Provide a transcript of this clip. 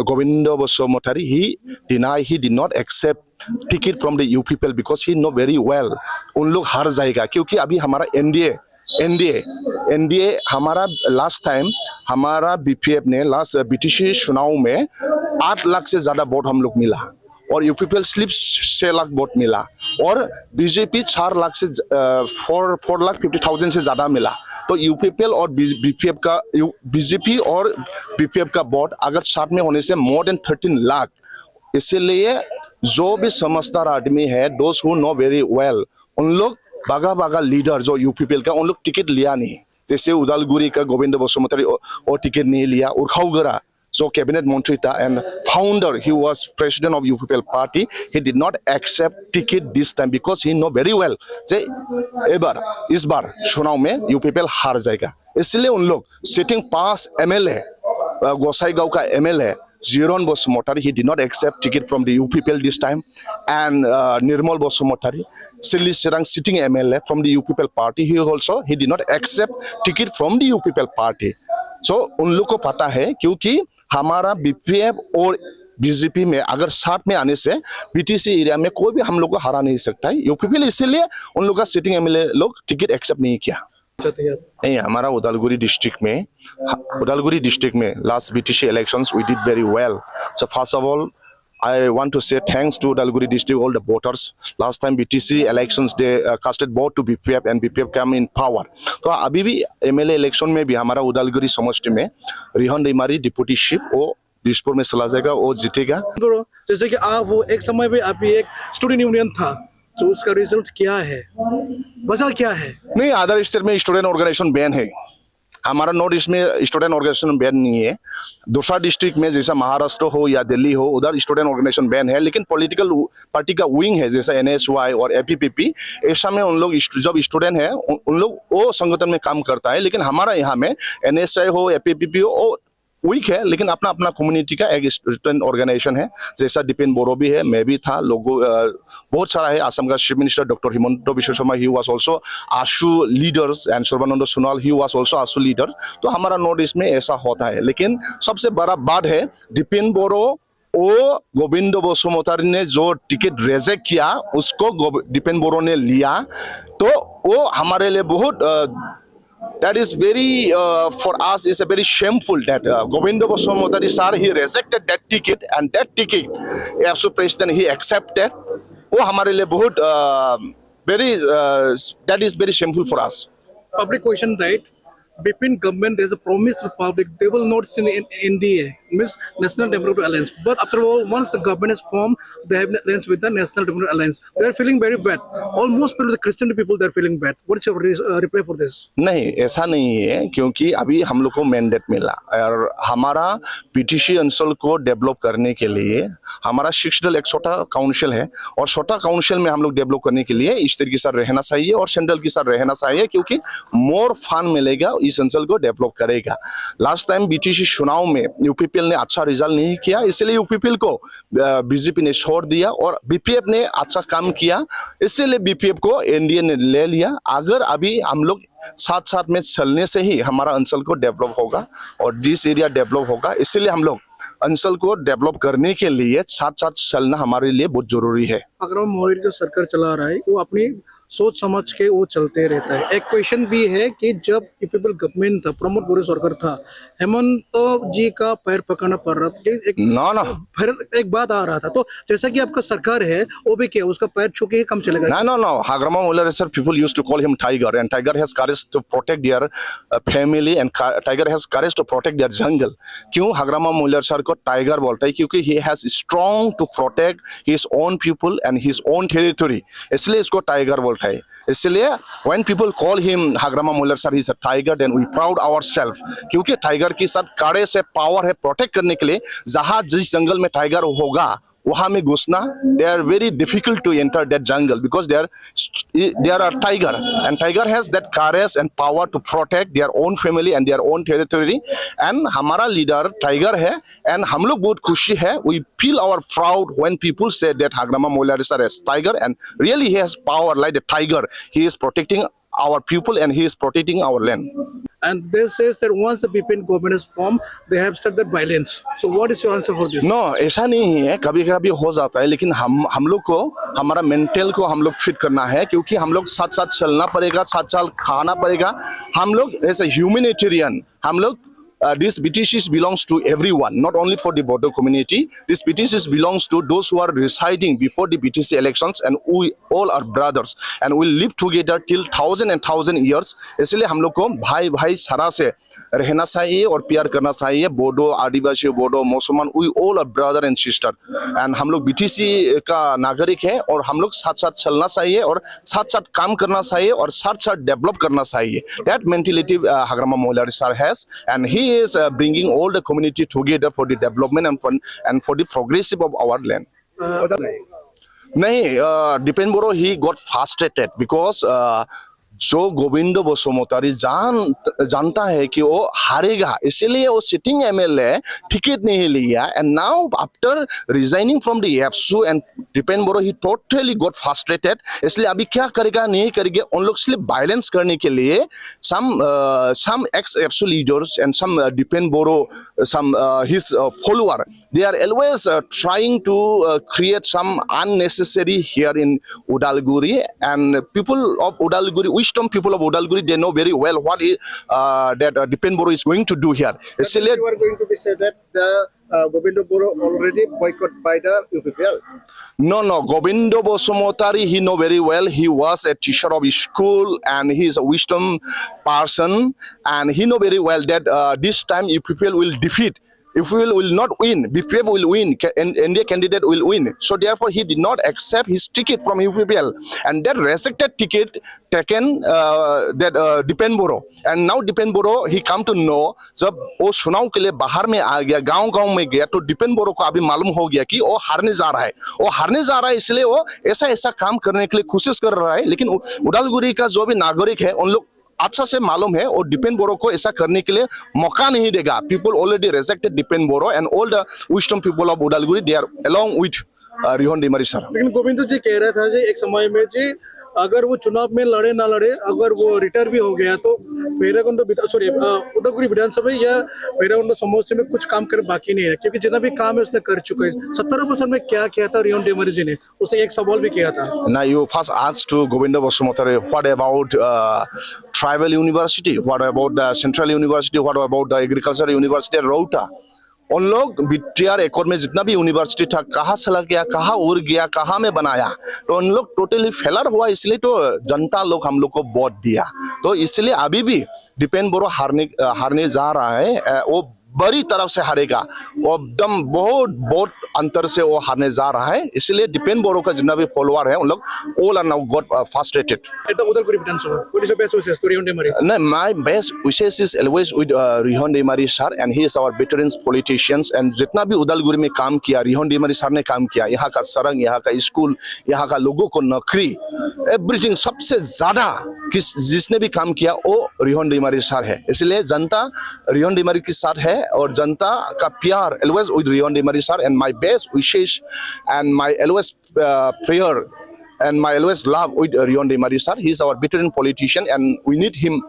Govinda Basumotari, he did not accept ticket from the U people because he know very well उन लोग हार जाएगा क्योंकि अभी हमारा एनडीए हमारा लास्ट टाइम हमारा बीपीएफ ने लास्ट बीटीसी चुनाव में 8 लाख से ज्यादा वोट हम लोग मिला और यूपीपीएल स्लिप 6 लाख वोट मिला और बीजेपी 4 लाख से 4,50,000 से ज्यादा मिला। तो यूपीपीएल और बीपीएफ का बीजेपी और बीपीएफ का वोट अगर साथ में होने से मोर देन 13 लाख। इसीलिए जो भी समझदार आदमी है दोस्त हु नो वेरी वेल उन लोग बागा लीडर जो यूपीपीएल का उन लोग टिकट लिया नहीं। जैसे उदालगुरी का गोविंद बसुमतारी और टिकट नहीं लिया। उर्खाउगरा जो कैबिनेट मंत्री था and founder he was president of UPPL party he did not accept ticket this time because he know very well जे इस बार चुनाव में यूपीपीएल हार जाएगा। इसलिए उन लोग सिटिंग पास एमएलए गोसाईगांव का MLA Ziron Basumotari, he did not accept ticket from the UPPL this time, and Nirmal Basumotari, Silli Serang sitting MLA from the UPPL party, he did not accept ticket from the UPPL party. So उन लोग को पता है क्योंकि हमारा BPF और BJP में अगर साथ में आने से बीटीसी एरिया में कोई भी हम लोग को हरा नहीं सकता है। यूपीपीएल इसीलिए उन लोग का सिटिंग एमएलए लोग टिकट एक्सेप्ट नहीं किया। नहीं हमारा उदालगुरी डिस्ट्रिक्ट में last BTC elections we did very well. So first of all I want to say thanks to Udalguri district all the voters. Last time BTC elections they casted vote to BPF and BPF came in power. तो अभी भी MLA election में भी हमारा उदालगुरी समष्टि में Rihan Daimary deputy chief वो दिसपुर में चला जाएगा वो जीतेगा। जैसे कि आप वो एक समय में अभी एक स्टूडेंट यूनियन था तो उसका रिजल्ट क्या है, वजह क्या है? नहीं अदर स्टेट में स्टूडेंट ऑर्गेनाइजेशन बैन है, हमारा नॉर्थ ईस्ट में स्टूडेंट ऑर्गेनाइजेशन बैन नहीं है। दूसरा डिस्ट्रिक्ट में जैसा महाराष्ट्र हो या दिल्ली हो उधर स्टूडेंट ऑर्गेनाइजेशन बैन है, लेकिन पॉलिटिकल पार्टी का विंग है जैसा एनएसवाई और एपीपीपी ऐसा में उन लोग जब स्टूडेंट है उन लोग वो संगठन में काम करता है। लेकिन हमारा यहाँ में एनएसआई हो एपीपीपी हो वीक है, लेकिन अपना अपना कम्युनिटी का एक स्टूडेंट ऑर्गेनाइजेशन है जैसा डिपेन बोरो भी है, मैं भी था, लोगों बहुत सारा है। असम का chief minister doctor Himanta Biswa Sharma he was also Ashu leaders and Sarbananda Sonowal he was also Ashu leaders. तो हमारा नॉर्थ ईस्ट में ऐसा होता है। लेकिन सबसे बड़ा बात है डिपेन बोरो ओ गोविंद बसुमतारी ने जो टिकट रिजेक्ट किया उसको डिपेन बोरो ने लिया, तो वो हमारे लिए बहुत that is very for us is a very shameful that Govinda Basumotari sir he rejected that ticket and that ticket as president he accepted वो हमारे लिए बहुत very that is very shameful for us. Public question that Bipin government there is a promise to the public they will not stay in NDA means National Democratic Alliance, but after all once the government is formed they have alliance with the National Democratic Alliance. They are feeling very bad, almost the Christian people they are feeling bad. What is your reply for this? नहीं ऐसा नहीं है क्योंकि अभी हम लोग को mandate मिला और हमारा पीटीसी अंचल को डेवलप करने के लिए हमारा 6 दल एक छोटा काउंसिल है और छोटा काउंसिल में हम लोग डेवलप करने के लिए इस तरीके से रहना चाहिए और सेंट्रल के साथ रहना चाहिए क्योंकि मोर फंड मिलेगा इस अंचल को डेवलप करेगा। लास्ट टाइम बीटीसी चुनाव में यूपीपीएल ने अच्छा रिजल्ट नहीं किया, इसलिए यूपीपीएल को बीजेपी ने छोड़ दिया और बीपीएफ ने अच्छा काम किया, इसलिए बीपीएफ को एनडीए ने ले लिया। अगर अभी हम लोग साथ साथ में चलने से ही हमारा अंचल को डेवलप होगा और दिस एरिया डेवलप होगा, इसलिए हम लोग अंचल को डेवलप करने के लिए साथ साथ चलना हमारे लिए बहुत जरूरी है। अगर मोदी जो सरकार चला रहा है वो अपनी सोच समझ के वो चलते रहता है। एक क्वेश्चन भी है कि जब यूपीपीएल गवर्नमेंट था प्रमोद बोरे सरकार था हेमंत जी का पैर पकड़ना पड़ रहा था, फिर एक बात आ रहा था तो जैसा कि आपका सरकार है वो भी क्या उसका पैर छू के कम चलेगा? No. Hagrama Muller sir, people used to call him Tiger and Tiger has courage to protect their family and Tiger has courage to protect their jungle. क्यों Hagrama Muller sir को टाइगर बोलता है? क्योंकि he has strong to protect his own people and his own territory, इसलिए इसको tiger बोलता है। इसलिए when people call him Hagrama Muller sir he is a tiger then we proud ourselves क्योंकि टाइगर के साथ काड़े से पावर है प्रोटेक्ट करने के लिए। जहां जिस जंगल में टाइगर होगा वहां में घुसना they are very difficult to enter that jungle because they are a tiger and tiger has that courage and power to protect their own family and their own territory and हमारा leader tiger है and हम लोग बहुत खुशी है। we feel our proud when people say that Hagrama Muller is a tiger and really he has power like a tiger. He is protecting our people and he is protecting our land. and this says that once the BPN government is formed, they have started violence. So what is your answer for this? No ऐसा नहीं है, कभी कभी हो जाता है, लेकिन हम लोग को हमारा मेंटल को हम लोग फिट करना है, क्योंकि हम लोग साथ साथ चलना पड़ेगा, साथ साथ खाना पड़ेगा. हम लोग एज ए ह्यूमैनिटेरियन हम लोग this BTCs belongs to everyone, not only for the Bodo community. This BTCs belongs to those who are residing before the BTC elections, and we all are brothers and we'll live together till 1,000 years. इसलिए हम लोग को भाई भाई सारा से रहना चाहिए और प्यार करना चाहिए. बोडो, आदिवासी, बोडो, मुसलमान, we all are brother and sister. and हम लोग BTC का नागरिक हैं और हम लोग साथ साथ चलना चाहिए और साथ साथ काम करना चाहिए और साथ साथ डेवलप करना चाहिए. That mentality Hagrama Mohlari sir has, and he is bringing all the community together for the development and for the progressive of our land. नहीं, Dipen Boro he got frustrated because जो गोविंद बसुमतारी जानता है कि वो हारेगा, इसलिए वो सिटिंग एमएलए टिकट नहीं लिया. And now after resigning from the एफसू and Dipen Boro he totally got frustrated. इसलिए अभी क्या करेगा नहीं करेगा, उन लोग सिर्फ बैलेंस करने के लिए some ex एफसू leaders and some Dipen Boro some his follower, they are always trying to create some unnecessary here in Udalguri. And people of Udalguri, wisdom people of Udalguri, they know very well what is that Dipen Boro is going to do here. इसलिए You are going to be said that the Govindo Boro already boycotted by the UPPL. No, Govindo Bosumotari, he know very well. He was a teacher of school and he is a wisdom person, and he know very well that this time UPPL will defeat. If we will not win, BPF will win, India candidate will win. So therefore he did not accept his ticket from UPPL, and that rejected ticket taken that Dipen Boro. And now Dipen Boro he come to know, जब वो चुनाव के लिए बाहर में आ गया, गांव में गया, तो डिपेन बोरो को अभी मालूम हो गया कि वो हारने जा रहा है. वो हारने जा रहा है, इसलिए वो ऐसा काम करने के लिए कोशिश कर रहा है. लेकिन उदालगुरी का जो भी नागरिक है उन लोग अच्छा से मालूम है और डिपेन बोरो को ऐसा करने के लिए मौका नहीं देगा. People already rejected Dipen Boro and all the wisdom people of Udalguri, they are along with Rihon Daimary sir. लेकिन गोविंद जी कह रहा था जी एक समय में जी अगर वो चुनाव में लड़े ना लड़े, अगर वो रिटायर भी हो गया तो उदयपुरी विधानसभा या भैरवकुंड समोसे में कुछ काम कर बाकी नहीं है, क्योंकि जितना भी काम है उसने कर चुका है. 17% में क्या किया था रिहोन डेमारी जी ने, उसने एक सवाल भी किया था. Now you first asked to Govinda Bosumotari, what about tribal university, what about the central university, what about the agriculture university Rota? उन लोग बीटीआर एकड़ में जितना भी यूनिवर्सिटी था कहाँ चला गया, कहाँ उड़ गया, कहाँ में बनाया, तो उन लोग टोटली फेलर हुआ. इसलिए तो जनता लोग हम लोग को वोट दिया. तो इसलिए अभी भी डिपेन बोरो हारने जा रहा है. वो बड़ी तरफ से हारेगा, वो एकदम बहुत अंतर से वो हारने जा रहा है. इसलिए डिपेन बोरो का जितना भी फॉलोअर है उन लोग all are now got frustrated. Udaypuri विधानसभा, what is your best wishes to Rihon Daimary? No, my best wishes is always with Rihon Daimary sir, and he is our veterans politicians. and जितना भी उदालगुरी में काम किया रिहोन डेमारी सर ने काम किया, यहाँ का सड़क, यहाँ का स्कूल, यहाँ का लोगों को नौकरी, एवरीथिंग सबसे ज्यादा जिसने भी काम किया वो रिहोन डेमारी सर है. इसलिए जनता रिहोन डेमारी के साथ है और जनता का प्यार always with Rihon Daimary sir. and my best wishes and my always prayer and my always love with Rihoon Demari sir. He is our veteran politician and we need him